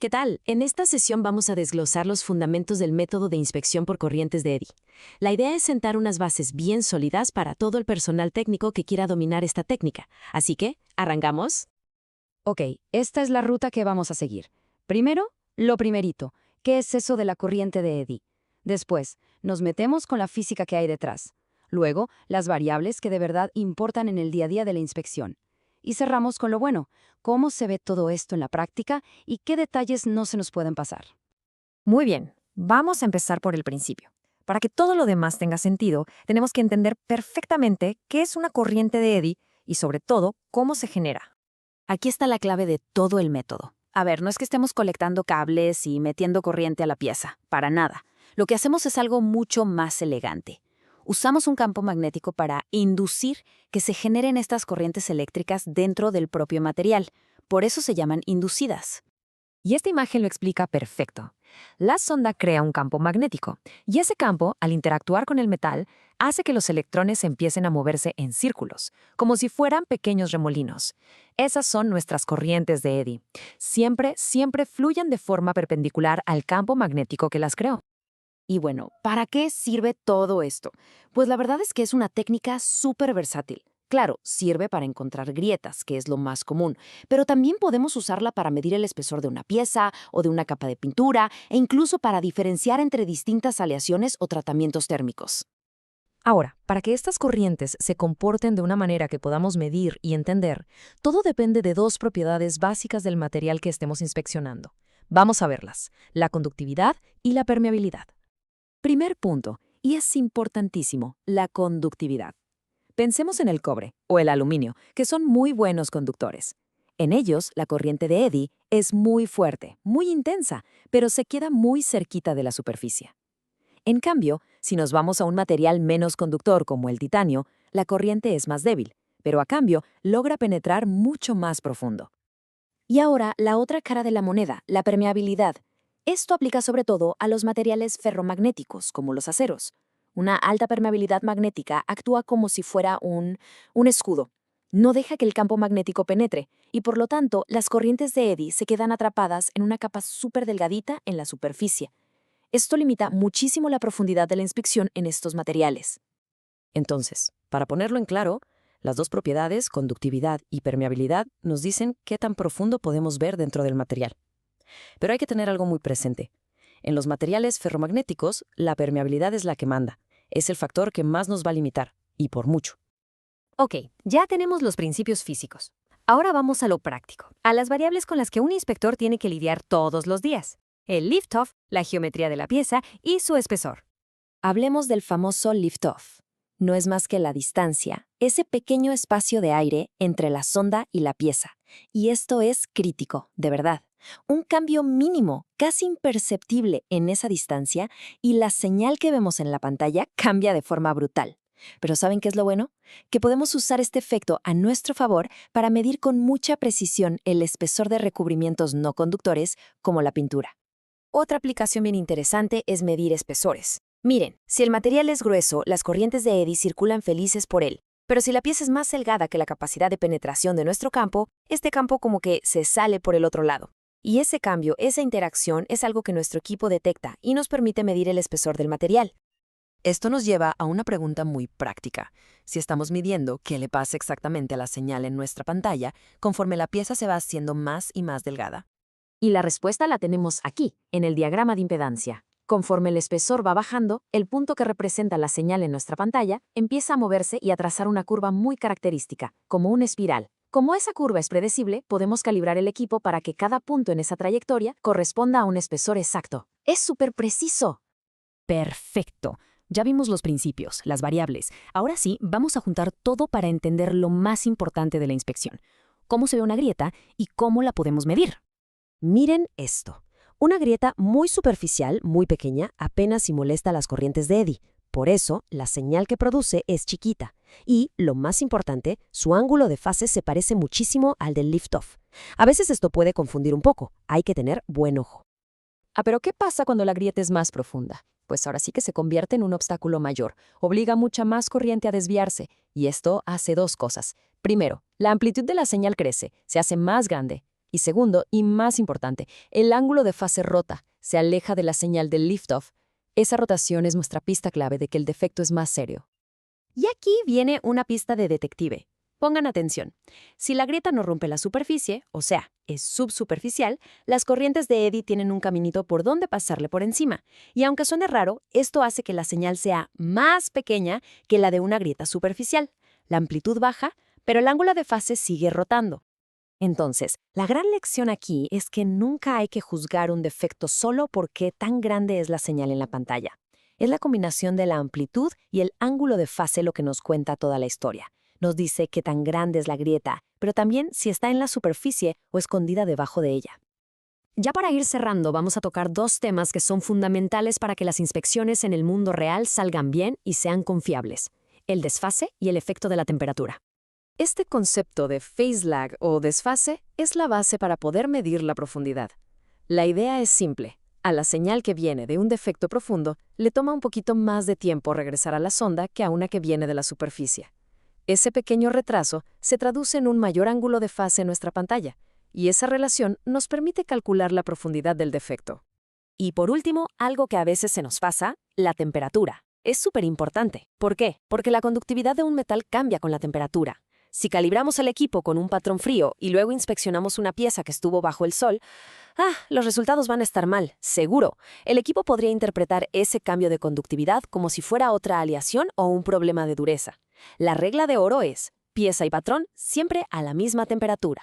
¿Qué tal? En esta sesión vamos a desglosar los fundamentos del método de inspección por corrientes de Eddy. La idea es sentar unas bases bien sólidas para todo el personal técnico que quiera dominar esta técnica. Así que, ¿arrancamos? Ok, esta es la ruta que vamos a seguir. Primero, lo primerito, ¿qué es eso de la corriente de Eddy? Después, nos metemos con la física que hay detrás. Luego, las variables que de verdad importan en el día a día de la inspección. Y cerramos con lo bueno, cómo se ve todo esto en la práctica y qué detalles no se nos pueden pasar. Muy bien, vamos a empezar por el principio. Para que todo lo demás tenga sentido, tenemos que entender perfectamente qué es una corriente de Eddy y, sobre todo, cómo se genera. Aquí está la clave de todo el método. A ver, no es que estemos colectando cables y metiendo corriente a la pieza, para nada. Lo que hacemos es algo mucho más elegante. Usamos un campo magnético para inducir que se generen estas corrientes eléctricas dentro del propio material. Por eso se llaman inducidas. Y esta imagen lo explica perfecto. La sonda crea un campo magnético, y ese campo, al interactuar con el metal, hace que los electrones empiecen a moverse en círculos, como si fueran pequeños remolinos. Esas son nuestras corrientes de Eddy. Siempre fluyen de forma perpendicular al campo magnético que las creó. Y bueno, ¿para qué sirve todo esto? Pues la verdad es que es una técnica súper versátil. Claro, sirve para encontrar grietas, que es lo más común, pero también podemos usarla para medir el espesor de una pieza o de una capa de pintura e incluso para diferenciar entre distintas aleaciones o tratamientos térmicos. Ahora, para que estas corrientes se comporten de una manera que podamos medir y entender, todo depende de dos propiedades básicas del material que estemos inspeccionando. Vamos a verlas: la conductividad y la permeabilidad. Primer punto, y es importantísimo, la conductividad. Pensemos en el cobre o el aluminio, que son muy buenos conductores. En ellos, la corriente de Eddy es muy fuerte, muy intensa, pero se queda muy cerquita de la superficie. En cambio, si nos vamos a un material menos conductor como el titanio, la corriente es más débil, pero a cambio logra penetrar mucho más profundo. Y ahora, la otra cara de la moneda, la permeabilidad. Esto aplica sobre todo a los materiales ferromagnéticos, como los aceros. Una alta permeabilidad magnética actúa como si fuera un escudo. No deja que el campo magnético penetre, y por lo tanto, las corrientes de Eddy se quedan atrapadas en una capa súper delgadita en la superficie. Esto limita muchísimo la profundidad de la inspección en estos materiales. Entonces, para ponerlo en claro, las dos propiedades, conductividad y permeabilidad, nos dicen qué tan profundo podemos ver dentro del material. Pero hay que tener algo muy presente. En los materiales ferromagnéticos, la permeabilidad es la que manda. Es el factor que más nos va a limitar, y por mucho. Ok, ya tenemos los principios físicos. Ahora vamos a lo práctico, a las variables con las que un inspector tiene que lidiar todos los días: el lift-off, la geometría de la pieza y su espesor. Hablemos del famoso lift-off. No es más que la distancia, ese pequeño espacio de aire entre la sonda y la pieza. Y esto es crítico, de verdad. Un cambio mínimo, casi imperceptible en esa distancia, y la señal que vemos en la pantalla cambia de forma brutal. Pero ¿saben qué es lo bueno? Que podemos usar este efecto a nuestro favor para medir con mucha precisión el espesor de recubrimientos no conductores, como la pintura. Otra aplicación bien interesante es medir espesores. Miren, si el material es grueso, las corrientes de Eddy circulan felices por él. Pero si la pieza es más delgada que la capacidad de penetración de nuestro campo, este campo como que se sale por el otro lado. Y ese cambio, esa interacción, es algo que nuestro equipo detecta y nos permite medir el espesor del material. Esto nos lleva a una pregunta muy práctica. Si estamos midiendo qué le pasa exactamente a la señal en nuestra pantalla conforme la pieza se va haciendo más y más delgada. Y la respuesta la tenemos aquí, en el diagrama de impedancia. Conforme el espesor va bajando, el punto que representa la señal en nuestra pantalla empieza a moverse y a trazar una curva muy característica, como una espiral. Como esa curva es predecible, podemos calibrar el equipo para que cada punto en esa trayectoria corresponda a un espesor exacto. ¡Es súper preciso! Perfecto. Ya vimos los principios, las variables. Ahora sí, vamos a juntar todo para entender lo más importante de la inspección: cómo se ve una grieta y cómo la podemos medir. Miren esto. Una grieta muy superficial, muy pequeña, apenas si molesta las corrientes de Eddy. Por eso, la señal que produce es chiquita. Y, lo más importante, su ángulo de fase se parece muchísimo al del lift-off. A veces esto puede confundir un poco. Hay que tener buen ojo. Pero ¿qué pasa cuando la grieta es más profunda? Pues ahora sí que se convierte en un obstáculo mayor, obliga mucha más corriente a desviarse, y esto hace dos cosas. Primero, la amplitud de la señal crece, se hace más grande. Y segundo, y más importante, el ángulo de fase rota, se aleja de la señal del liftoff. Esa rotación es nuestra pista clave de que el defecto es más serio. Y aquí viene una pista de detective. Pongan atención. Si la grieta no rompe la superficie, o sea, es subsuperficial, las corrientes de eddy tienen un caminito por donde pasarle por encima. Y aunque suene raro, esto hace que la señal sea más pequeña que la de una grieta superficial. La amplitud baja, pero el ángulo de fase sigue rotando. Entonces, la gran lección aquí es que nunca hay que juzgar un defecto solo por qué tan grande es la señal en la pantalla. Es la combinación de la amplitud y el ángulo de fase lo que nos cuenta toda la historia. Nos dice qué tan grande es la grieta, pero también si está en la superficie o escondida debajo de ella. Ya para ir cerrando, vamos a tocar dos temas que son fundamentales para que las inspecciones en el mundo real salgan bien y sean confiables: el desfase y el efecto de la temperatura. Este concepto de phase lag o desfase es la base para poder medir la profundidad. La idea es simple. A la señal que viene de un defecto profundo, le toma un poquito más de tiempo regresar a la sonda que a una que viene de la superficie. Ese pequeño retraso se traduce en un mayor ángulo de fase en nuestra pantalla, y esa relación nos permite calcular la profundidad del defecto. Y por último, algo que a veces se nos pasa, la temperatura. Es súper importante. ¿Por qué? Porque la conductividad de un metal cambia con la temperatura. Si calibramos el equipo con un patrón frío y luego inspeccionamos una pieza que estuvo bajo el sol, los resultados van a estar mal, seguro. El equipo podría interpretar ese cambio de conductividad como si fuera otra aleación o un problema de dureza. La regla de oro es: pieza y patrón siempre a la misma temperatura.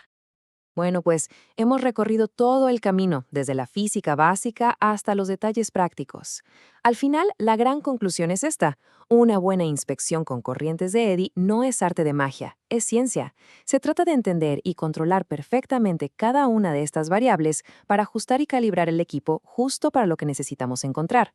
Bueno, pues hemos recorrido todo el camino, desde la física básica hasta los detalles prácticos. Al final, la gran conclusión es esta: una buena inspección con corrientes de eddy no es arte de magia, es ciencia. Se trata de entender y controlar perfectamente cada una de estas variables para ajustar y calibrar el equipo justo para lo que necesitamos encontrar.